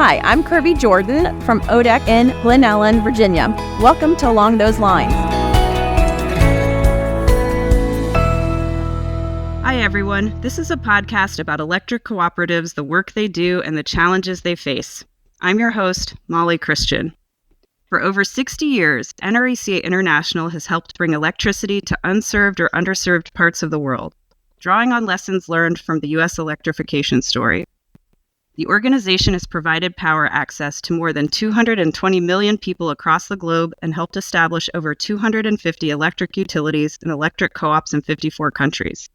Hi, I'm Kirby Jordan from ODEC in Glen Ellen, Virginia. Welcome to Along Those Lines. Hi, everyone. This is a podcast about electric cooperatives, the work they do, and the challenges they face. I'm your host, Molly Christian. For over 60 years, NRECA International has helped bring electricity to unserved or underserved parts of the world, drawing on lessons learned from the U.S. electrification story. The organization has provided power access to more than 220 million people across the globe and helped establish over 250 electric utilities and electric co-ops in 54 countries.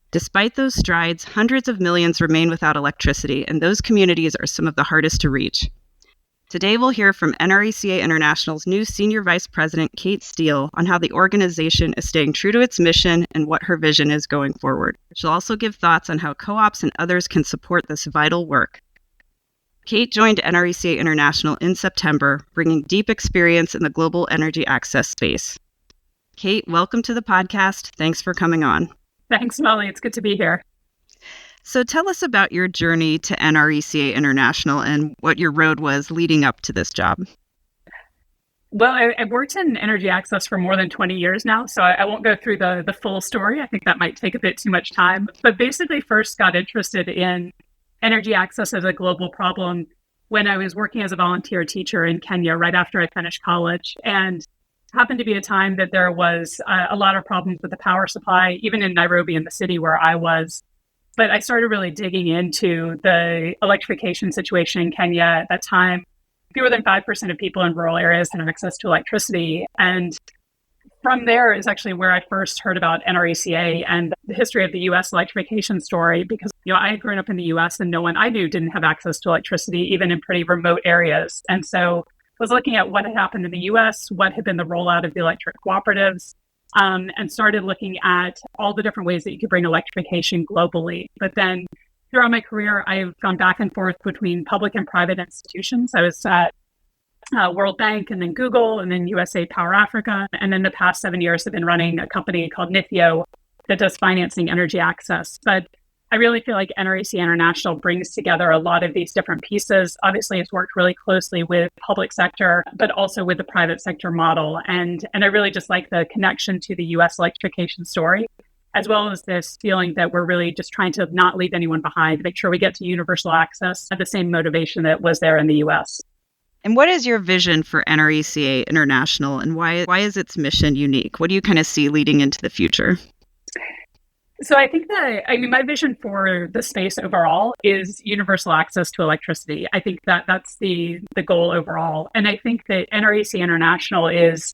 Despite those strides, hundreds of millions remain without electricity, and those communities are some of the hardest to reach. Today, we'll hear from NRECA International's new Senior Vice President, Kate Steele, on how the organization is staying true to its mission and what her vision is going forward. She'll also give thoughts on how co-ops and others can support this vital work. Kate joined NRECA International in September, bringing deep experience in the global energy access space. Kate, welcome to the podcast. Thanks for coming on. Thanks, Molly. It's good to be here. So tell us about your journey to NRECA International and what your road was leading up to this job. Well, I've worked in energy access for more than 20 years now, so I won't go through the full story. I think that might take a bit too much time. But basically first got interested in energy access as a global problem when I was working as a volunteer teacher in Kenya right after I finished college. And happened to be a time that there was a lot of problems with the power supply, even in Nairobi, in the city where I was. But I started really digging into the electrification situation in Kenya at that time. Fewer than 5% of people in rural areas had access to electricity. And from there is actually where I first heard about NRECA and the history of the U.S. electrification story, because I had grown up in the U.S. and no one I knew didn't have access to electricity, even in pretty remote areas. And so I was looking at what had happened in the U.S., what had been the rollout of the electric cooperatives, and started looking at all the different ways that you could bring electrification globally. But then throughout my career, I've gone back and forth between public and private institutions. I was at World Bank and then Google and then USA Power Africa. And then the past 7 years, I've been running a company called NIFIO that does financing energy access. But I really feel like NRECA International brings together a lot of these different pieces. Obviously, it's worked really closely with public sector, but also with the private sector model. And I really just like the connection to the U.S. electrification story, as well as this feeling that we're really just trying to not leave anyone behind, make sure we get to universal access at the same motivation that was there in the U.S. And what is your vision for NRECA International, and why is its mission unique? What do you kind of see leading into the future? So I think my vision for the space overall is universal access to electricity. I think that's the goal overall. And I think that NRECA International is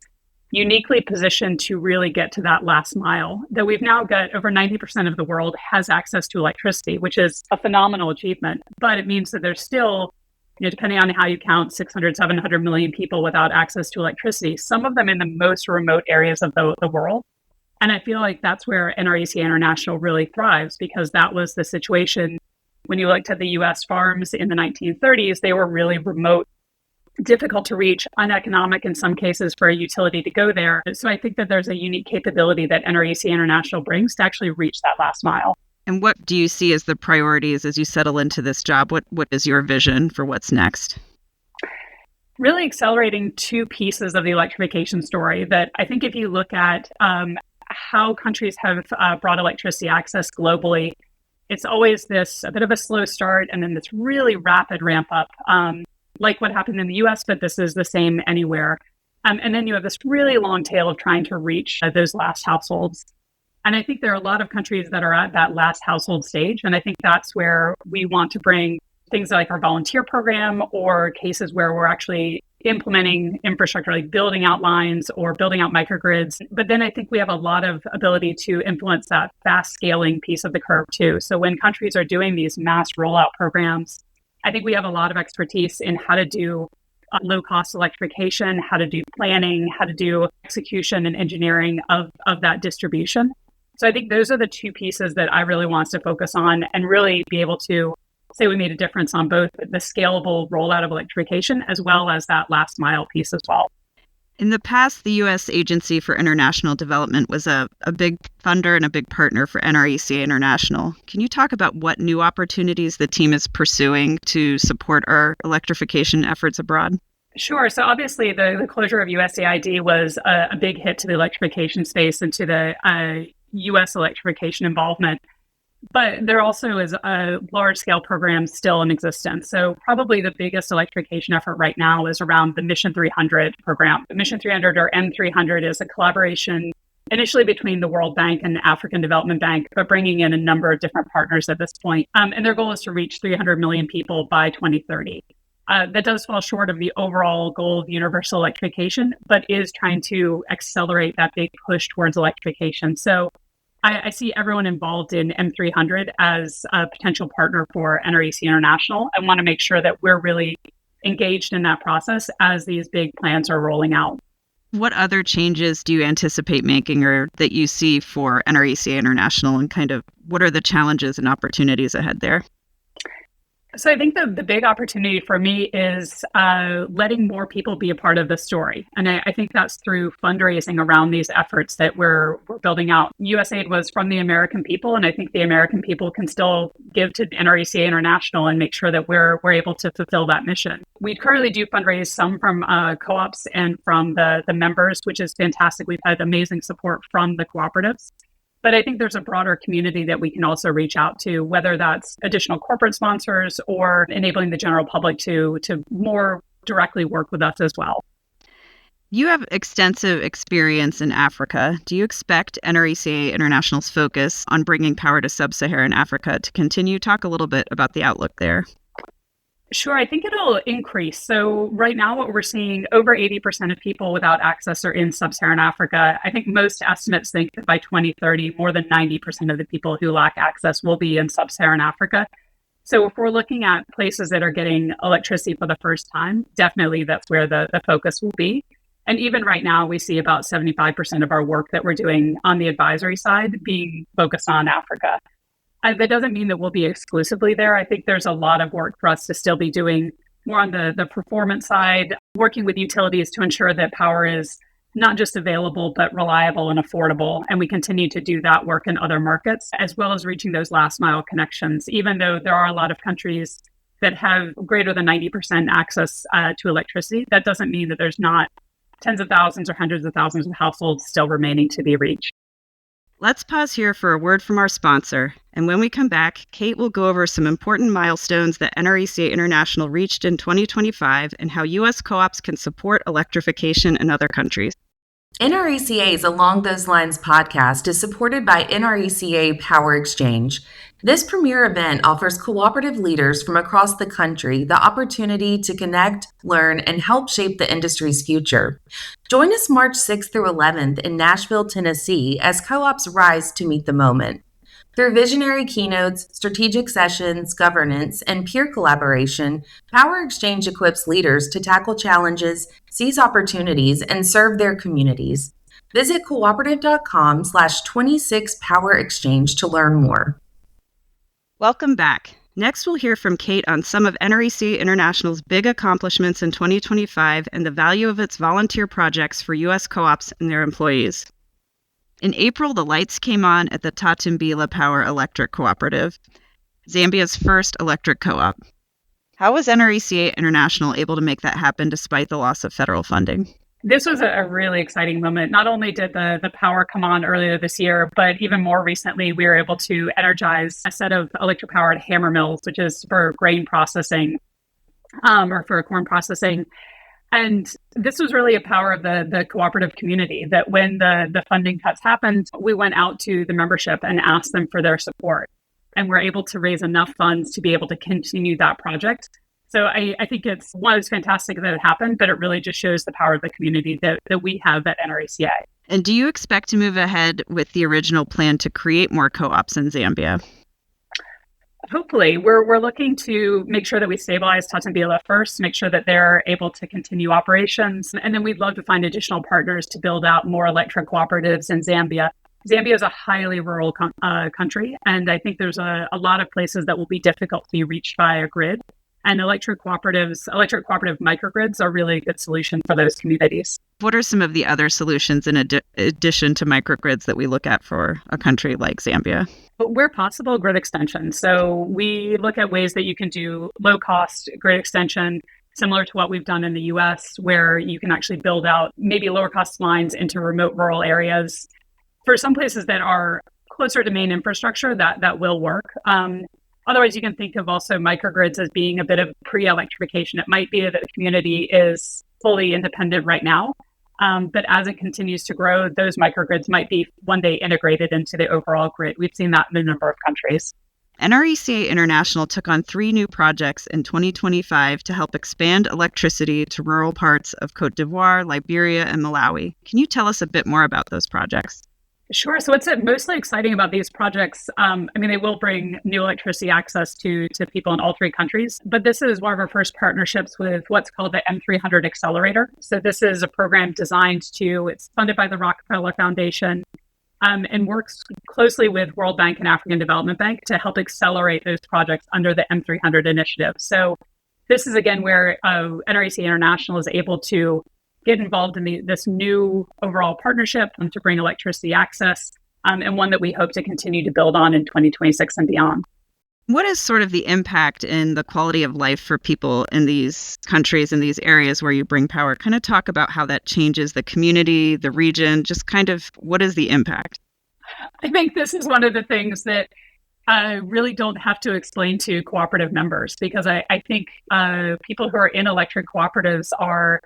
uniquely positioned to really get to that last mile. That we've now got over 90% of the world has access to electricity, which is a phenomenal achievement. But it means that there's still, depending on how you count, 600, 700 million people without access to electricity, some of them in the most remote areas of the world. And I feel like that's where NRECA International really thrives, because that was the situation when you looked at the U.S. farms in the 1930s. They were really remote, difficult to reach, uneconomic in some cases for a utility to go there. So I think that there's a unique capability that NRECA International brings to actually reach that last mile. And what do you see as the priorities as you settle into this job? What is your vision for what's next? Really accelerating two pieces of the electrification story that I think if you look at how countries have brought electricity access globally, it's always a bit of a slow start and then this really rapid ramp up, like what happened in the US, but this is the same anywhere. And then you have this really long tail of trying to reach those last households. And I think there are a lot of countries that are at that last household stage. And I think that's where we want to bring things like our volunteer program, or cases where we're actually implementing infrastructure, like building out lines or building out microgrids. But then I think we have a lot of ability to influence that fast scaling piece of the curve too. So when countries are doing these mass rollout programs, I think we have a lot of expertise in how to do low cost electrification, how to do planning, how to do execution and engineering of that distribution. So I think those are the two pieces that I really want us to focus on and really be able to say we made a difference on both the scalable rollout of electrification as well as that last mile piece as well. In the past, the U.S. Agency for International Development was a big funder and a big partner for NRECA International. Can you talk about what new opportunities the team is pursuing to support our electrification efforts abroad? Sure. So obviously the closure of USAID was a big hit to the electrification space and to the U.S. electrification involvement. But there also is a large-scale program still in existence. So probably the biggest electrification effort right now is around the Mission 300 program. The Mission 300 or N300 is a collaboration initially between the World Bank and the African Development Bank, but bringing in a number of different partners at this point. And their goal is to reach 300 million people by 2030. That does fall short of the overall goal of universal electrification, but is trying to accelerate that big push towards electrification. So I see everyone involved in M300 as a potential partner for NRECA International. I want to make sure that we're really engaged in that process as these big plans are rolling out. What other changes do you anticipate making or that you see for NRECA International, and kind of what are the challenges and opportunities ahead there? So I think the big opportunity for me is letting more people be a part of the story. And I think that's through fundraising around these efforts that we're building out. USAID was from the American people, and I think the American people can still give to NRECA International and make sure that we're able to fulfill that mission. We currently do fundraise some from co-ops and from the members, which is fantastic. We've had amazing support from the cooperatives. But I think there's a broader community that we can also reach out to, whether that's additional corporate sponsors or enabling the general public to more directly work with us as well. You have extensive experience in Africa. Do you expect NRECA International's focus on bringing power to sub-Saharan Africa to continue? Talk a little bit about the outlook there. Sure, I think it'll increase. So right now what we're seeing, over 80% of people without access are in sub-Saharan Africa. I think most estimates think that by 2030, more than 90% of the people who lack access will be in sub-Saharan Africa. So if we're looking at places that are getting electricity for the first time, definitely that's where the focus will be. And even right now, we see about 75% of our work that we're doing on the advisory side being focused on Africa. That doesn't mean that we'll be exclusively there. I think there's a lot of work for us to still be doing more on the performance side, working with utilities to ensure that power is not just available, but reliable and affordable. And we continue to do that work in other markets, as well as reaching those last mile connections, even though there are a lot of countries that have greater than 90% access to electricity. That doesn't mean that there's not tens of thousands or hundreds of thousands of households still remaining to be reached. Let's pause here for a word from our sponsor. And when we come back, Kate will go over some important milestones that NRECA International reached in 2025 and how U.S. co-ops can support electrification in other countries. NRECA's Along Those Lines podcast is supported by NRECA Power Exchange. This premier event offers cooperative leaders from across the country the opportunity to connect, learn, and help shape the industry's future. Join us March 6th through 11th in Nashville, Tennessee, as co-ops rise to meet the moment. Through visionary keynotes, strategic sessions, governance, and peer collaboration, Power Exchange equips leaders to tackle challenges, seize opportunities, and serve their communities. Visit cooperative.com/26powerexchange to learn more. Welcome back. Next, we'll hear from Kate on some of NRECA International's big accomplishments in 2025 and the value of its volunteer projects for U.S. co-ops and their employees. In April, the lights came on at the Tatumbila Power Electric Cooperative, Zambia's first electric co-op. How was NRECA International able to make that happen despite the loss of federal funding? This was a really exciting moment. Not only did the power come on earlier this year, but even more recently, we were able to energize a set of electric-powered hammer mills, which is for grain processing or for corn processing. And this was really a power of the cooperative community, that when the funding cuts happened, we went out to the membership and asked them for their support. And we're able to raise enough funds to be able to continue that project. So I think it's fantastic that it happened, but it really just shows the power of the community that we have at NRECA. And do you expect to move ahead with the original plan to create more co-ops in Zambia? Hopefully. We're looking to make sure that we stabilize Tatumbila first, make sure that they're able to continue operations. And then we'd love to find additional partners to build out more electric cooperatives in Zambia. Zambia is a highly rural country, and I think there's a lot of places that will be difficult to be reached by a grid. And electric cooperative microgrids are really a good solution for those communities. What are some of the other solutions in addition to microgrids that we look at for a country like Zambia? But where possible, grid extension. So we look at ways that you can do low-cost grid extension, similar to what we've done in the US, where you can actually build out maybe lower-cost lines into remote rural areas. For some places that are closer to main infrastructure, that will work. Otherwise, you can think of also microgrids as being a bit of pre-electrification. It might be that the community is fully independent right now, but as it continues to grow, those microgrids might be one day integrated into the overall grid. We've seen that in a number of countries. NRECA International took on 3 new projects in 2025 to help expand electricity to rural parts of Cote d'Ivoire, Liberia, and Malawi. Can you tell us a bit more about those projects? Sure. So what's mostly exciting about these projects, they will bring new electricity access to people in all 3 countries, but this is one of our first partnerships with what's called the M300 Accelerator. So this is a program it's funded by the Rockefeller Foundation, and works closely with World Bank and African Development Bank to help accelerate those projects under the M300 initiative. So this is, again, where NRECA International is able to get involved in this new overall partnership to bring electricity access, and one that we hope to continue to build on in 2026 and beyond. What is sort of the impact in the quality of life for people in these countries, in these areas where you bring power? Kind of talk about how that changes the community, the region, just kind of what is the impact? I think this is one of the things that I really don't have to explain to cooperative members, because I think people who are in electric cooperatives are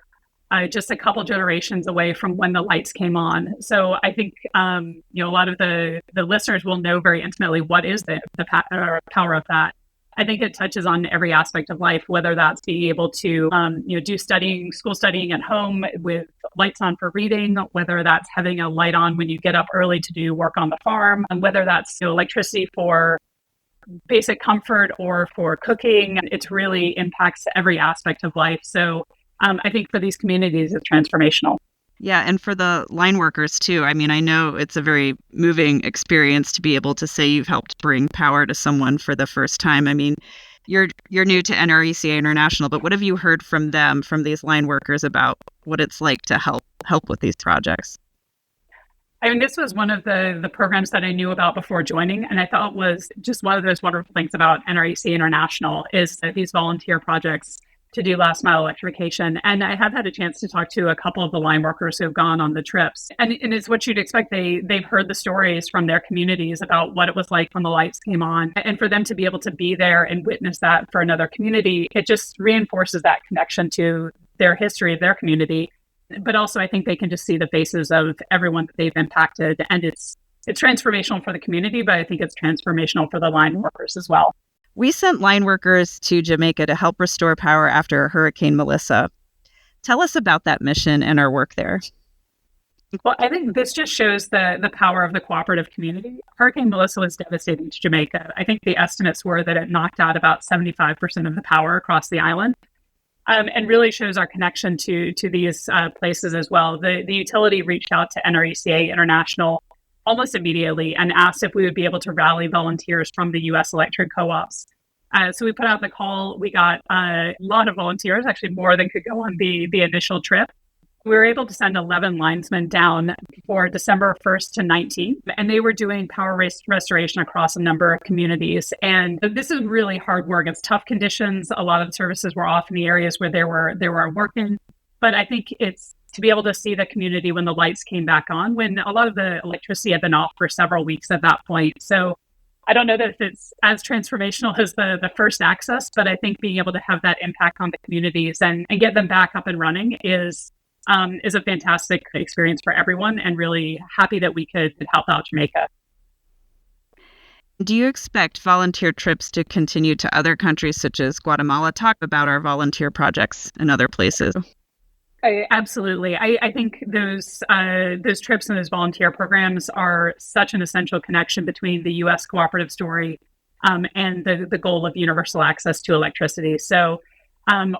just a couple generations away from when the lights came on. So I think a lot of the listeners will know very intimately what is the power of that. I think it touches on every aspect of life, whether that's being able to do school studying at home with lights on for reading, whether that's having a light on when you get up early to do work on the farm, and whether that's electricity for basic comfort or for cooking. It really impacts every aspect of life. So I think for these communities, it's transformational. Yeah, and for the line workers too. I mean, I know it's a very moving experience to be able to say you've helped bring power to someone for the first time. I mean, you're new to NRECA International, but what have you heard from them, from these line workers, about what it's like to help with these projects? I mean, this was one of the programs that I knew about before joining, and I thought was just one of those wonderful things about NRECA International is that these volunteer projects to do last mile electrification. And I have had a chance to talk to a couple of the line workers who have gone on the trips. And it's what you'd expect. They've heard the stories from their communities about what it was like when the lights came on. And for them to be able to be there and witness that for another community, it just reinforces that connection to their history of their community. But also, I think they can just see the faces of everyone that they've impacted. And it's transformational for the community, but I think it's transformational for the line workers as well. We sent line workers to Jamaica to help restore power after Hurricane Melissa. Tell us about that mission and our work there. Well, I think this just shows the power of the cooperative community. Hurricane Melissa was devastating to Jamaica. I think the estimates were that it knocked out about 75% of the power across the island, and really shows our connection to these places as well. The utility reached out to NRECA International almost immediately and asked if we would be able to rally volunteers from the U.S. electric co-ops. So we put out the call. We got a lot of volunteers, actually more than could go on the initial trip. We were able to send 11 linesmen down for December 1st to 19th, and they were doing power restoration across a number of communities. And this is really hard work. It's tough conditions. A lot of the services were off in the areas where they were working. But I think it's to be able to see the community when the lights came back on, when a lot of the electricity had been off for several weeks at that point. So I don't know that it's as transformational as the first access, but I think being able to have that impact on the communities and get them back up and running is a fantastic experience for everyone, and really happy that we could help out Jamaica. Do you expect volunteer trips to continue to other countries such as Guatemala? Talk about our volunteer projects in other places. Absolutely. I think those trips and those volunteer programs are such an essential connection between the U.S. cooperative story and the goal of universal access to electricity. So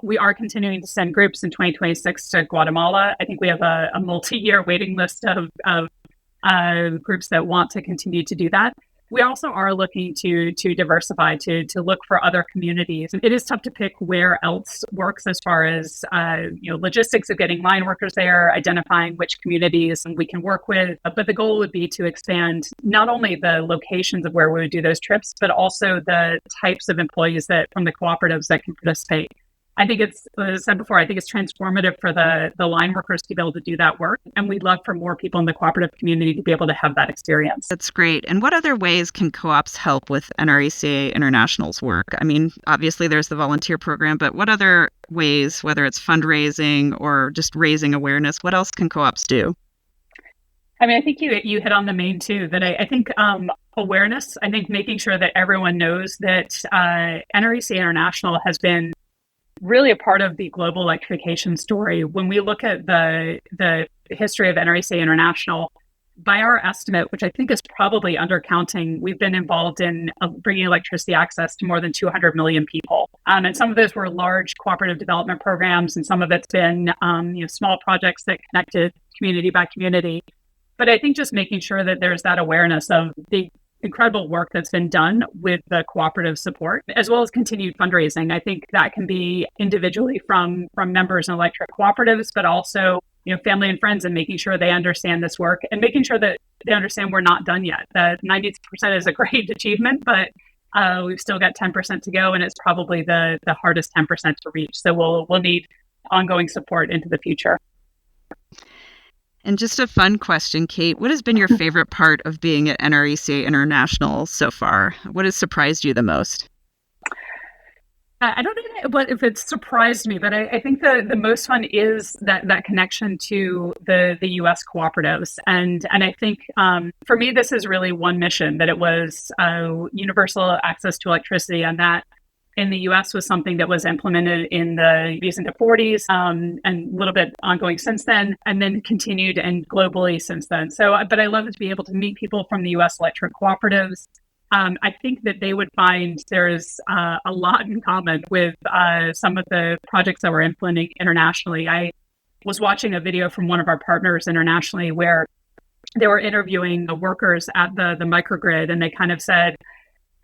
we are continuing to send groups in 2026 to Guatemala. I think we have a multi-year waiting list of groups that want to continue to do that. we also are looking to diversify, to look for other communities. It is tough to pick where else works as far as logistics of getting line workers there, identifying which communities we can work with. But the goal would be to expand not only the locations of where we would do those trips, but also the types of employees that from the cooperatives that can participate. I think it's, as I said before, I think it's transformative for the line workers to be able to do that work. And we'd love for more people in the cooperative community to be able to have that experience. That's great. And what other ways can co-ops help with NRECA International's work? I mean, obviously there's the volunteer program, but what other ways, whether it's fundraising or just raising awareness, what else can co-ops do? I mean, I think you hit on the main two, that I think awareness, I think making sure that everyone knows that NRECA International has been really a part of the global electrification story. When we look at the history of NRECA International, by our estimate, which I think is probably undercounting, we've been involved in bringing electricity access to more than 200 million people. And some of those were large cooperative development programs, and some of it's been small projects that connected community by community. But I think just making sure that there's that awareness of the incredible work that's been done with the cooperative support, as well as continued fundraising. I think that can be individually from members in electric cooperatives, but also family and friends, and making sure they understand this work and making sure that they understand we're not done yet. That 90% is a great achievement, but we've still got 10% to go, and it's probably the hardest 10% to reach. So we'll need ongoing support into the future. And just a fun question, Kate, what has been your favorite part of being at NRECA International so far? What has surprised you the most? I don't know if it's surprised me, but I think the most fun is that connection to the U.S. cooperatives. And I think for me, this is really one mission, that it was universal access to electricity, and that in the U.S. was something that was implemented in the 80s and the 40s, and a little bit ongoing since then, and then continued and globally since then. So, but I love to be able to meet people from the U.S. electric cooperatives. I think that they would find there's a lot in common with some of the projects that we're implementing internationally. I was watching a video from one of our partners internationally where they were interviewing the workers at the microgrid, and they kind of said,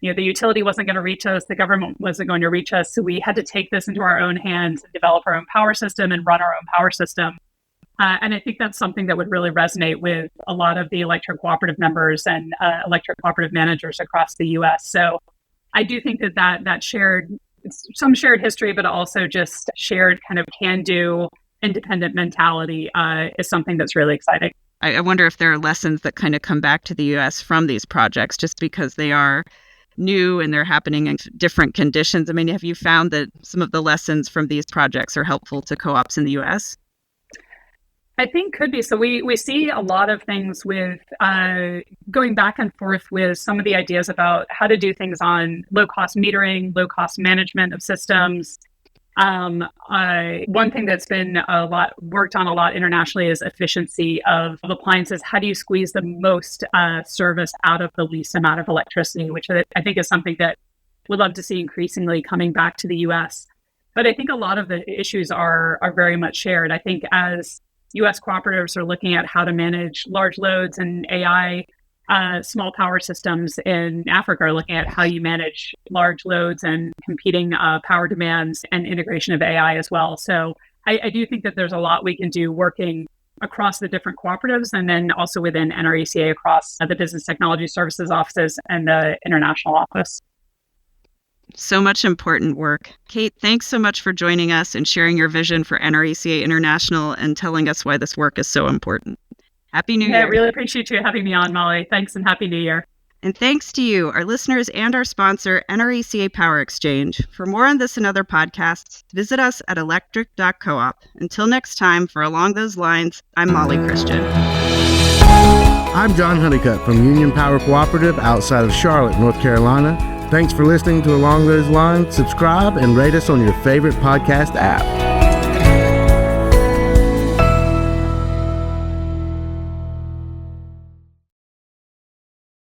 the utility wasn't going to reach us, the government wasn't going to reach us, so we had to take this into our own hands and develop our own power system and run our own power system. And I think that's something that would really resonate with a lot of the electric cooperative members and electric cooperative managers across the U.S. So I do think that shared, some shared history, but also just shared kind of can-do, independent mentality is something that's really exciting. I wonder if there are lessons that kind of come back to the U.S. from these projects, just because they are new and they're happening in different conditions. I mean, have you found that some of the lessons from these projects are helpful to co-ops in the U.S.? I think could be. So we see a lot of things with going back and forth with some of the ideas about how to do things on low-cost metering, low-cost management of systems. One thing that's been worked on a lot internationally is efficiency of appliances. How do you squeeze the most service out of the least amount of electricity, which I think is something that we'd love to see increasingly coming back to the U.S. But I think a lot of the issues are very much shared. I think as U.S. cooperatives are looking at how to manage large loads and AI, small power systems in Africa are looking at how you manage large loads and competing power demands and integration of AI as well. So I do think that there's a lot we can do working across the different cooperatives, and then also within NRECA across the Business Technology Services offices and the International Office. So much important work. Kate, thanks so much for joining us and sharing your vision for NRECA International and telling us why this work is so important. Happy New Year. I really appreciate you having me on, Molly. Thanks, and Happy New Year. And thanks to you, our listeners, and our sponsor, NRECA Power Exchange. For more on this and other podcasts, visit us at electric.coop. Until next time, for Along Those Lines, I'm Molly Christian. I'm John Honeycutt from Union Power Cooperative outside of Charlotte, North Carolina. Thanks for listening to Along Those Lines. Subscribe and rate us on your favorite podcast app.